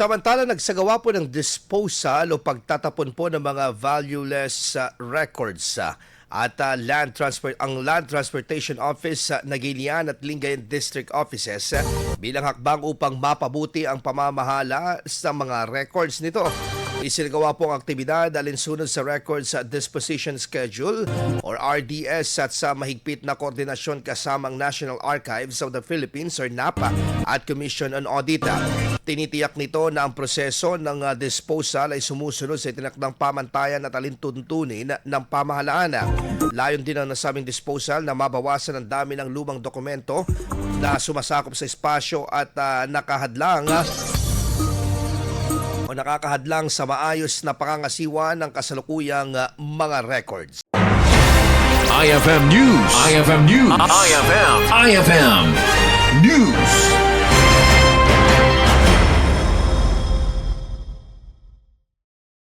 Samantala, nagsagawa po ng disposal o pagtatapon po ng mga valueless records at ang Land Transportation Office ng Gilian at Lingayen District Offices bilang hakbang upang mapabuti ang pamamahala sa mga records nito. Isinagawa po ang aktibidad alinsunod sa Records Disposition Schedule or RDS at sa mahigpit na koordinasyon kasamang National Archives of the Philippines or NAPA at Commission on Audit. Tinitiyak nito na ang proseso ng disposal ay sumusunod sa itinakdang pamantayan at alintuntunin ng pamahalaan. Layon din ang nasabing disposal na mabawasan ang dami ng lumang dokumento na sumasakop sa espasyo at nakakahadlang sa maayos na pangangasiwa ng kasalukuyang mga records. IFM News. IFM News. IFM News.